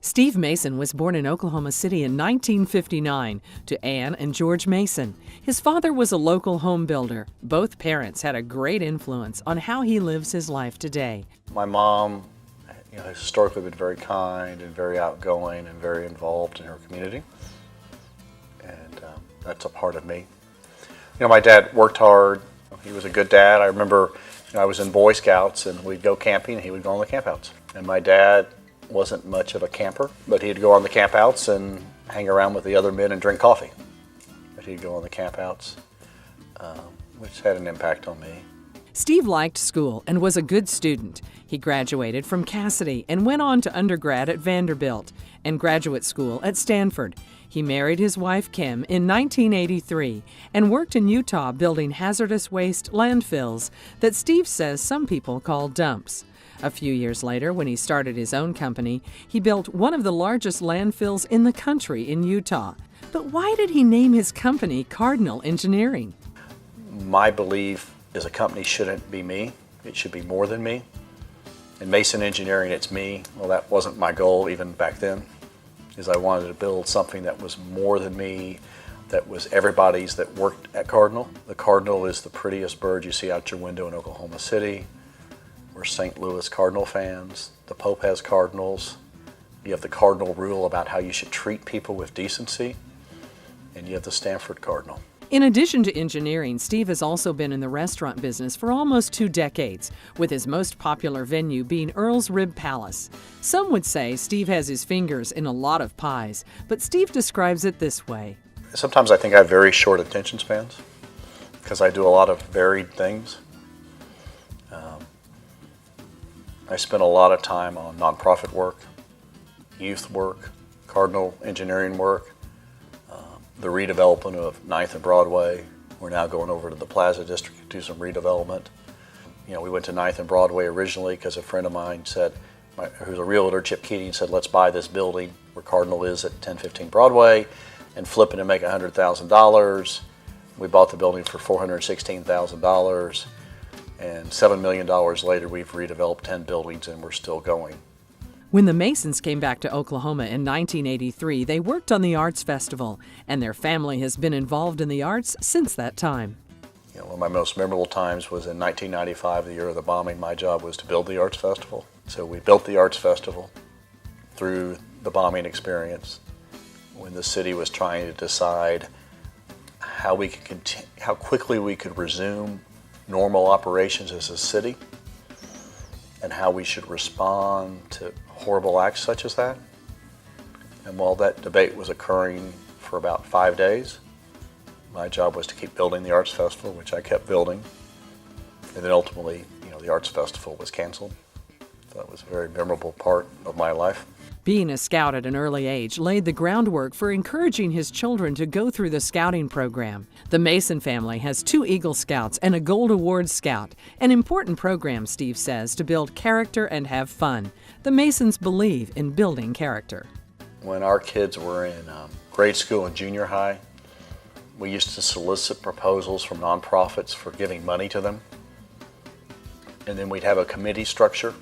Steve Mason was born in Oklahoma City in 1959 to Ann and George Mason. His father was a local home builder. Both parents had a great influence on how he lives his life today. My mom, has historically been very kind and very outgoing and very involved in her community, and that's a part of me. My dad worked hard. He was a good dad. I remember I was in Boy Scouts and we'd go camping and he would go on the campouts. And my dad wasn't much of a camper, but he'd go on the campouts and hang around with the other men and drink coffee. But he'd go on the campouts, which had an impact on me. Steve liked school and was a good student. He graduated from Cassidy and went on to undergrad at Vanderbilt and graduate school at Stanford. He married his wife Kim in 1983 and worked in Utah building hazardous waste landfills that Steve says some people call dumps. A few years later, when he started his own company, he built one of the largest landfills in the country in Utah. But why did he name his company Cardinal Engineering? My belief is a company shouldn't be me. It should be more than me. In Mason Engineering, it's me. Well, that wasn't my goal even back then, is I wanted to build something that was more than me, that was everybody's that worked at Cardinal. The Cardinal is the prettiest bird you see out your window in Oklahoma City. We're St. Louis Cardinal fans. The Pope has Cardinals. You have the Cardinal rule about how you should treat people with decency, and you have the Stanford Cardinal. In addition to engineering, Steve has also been in the restaurant business for almost 2 decades, with his most popular venue being Earl's Rib Palace. Some would say Steve has his fingers in a lot of pies, but Steve describes it this way. Sometimes I think I have very short attention spans because I do a lot of varied things. I spend a lot of time on nonprofit work, youth work, Cardinal Engineering work, the redevelopment of 9th and Broadway. We're now going over to the Plaza District to do some redevelopment. We went to 9th and Broadway originally because a friend of mine said, who's a realtor, Chip Keating, said, let's buy this building where Cardinal is at 1015 Broadway and flip it and make $100,000. We bought the building for $416,000. And $7 million later, we've redeveloped 10 buildings and we're still going. When the Masons came back to Oklahoma in 1983, they worked on the Arts Festival, and their family has been involved in the arts since that time. One of my most memorable times was in 1995, the year of the bombing. My job was to build the Arts Festival. So we built the Arts Festival through the bombing experience when the city was trying to decide how quickly we could resume normal operations as a city and how we should respond to horrible acts such as that. And while that debate was occurring for about 5 days, my job was to keep building the Arts Festival, which I kept building. And then ultimately, the Arts Festival was canceled. So that was a very memorable part of my life. Being a scout at an early age laid the groundwork for encouraging his children to go through the scouting program. The Mason family has 2 Eagle Scouts and a Gold Award Scout, an important program, Steve says, to build character and have fun. The Masons believe in building character. When our kids were in grade school and junior high, we used to solicit proposals from nonprofits for giving money to them. And then we'd have a committee structure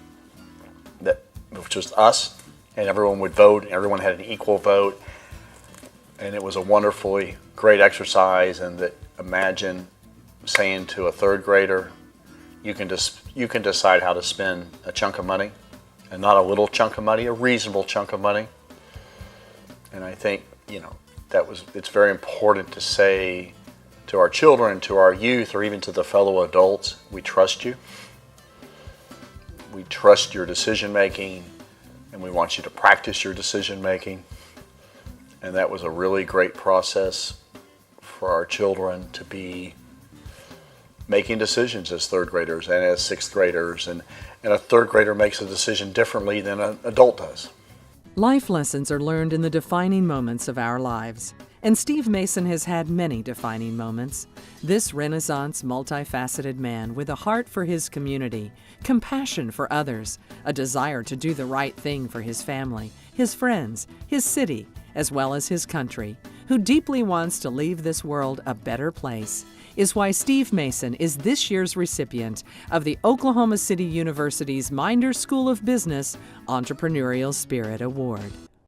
which was us, and everyone would vote, and everyone had an equal vote, and it was a wonderfully great exercise. And that imagine saying to a 3rd grader, you can decide how to spend a chunk of money, and not a little chunk of money, a reasonable chunk of money. And I think it's very important to say to our children, to our youth, or even to the fellow adults, we trust you. We trust your decision making, and we want you to practice your decision making. And that was a really great process for our children to be making decisions as 3rd graders and as 6th graders. And a 3rd grader makes a decision differently than an adult does. Life lessons are learned in the defining moments of our lives. And Steve Mason has had many defining moments. This Renaissance, multifaceted man with a heart for his community, compassion for others, a desire to do the right thing for his family, his friends, his city, as well as his country, who deeply wants to leave this world a better place, is why Steve Mason is this year's recipient of the Oklahoma City University's Minder School of Business Entrepreneurial Spirit Award.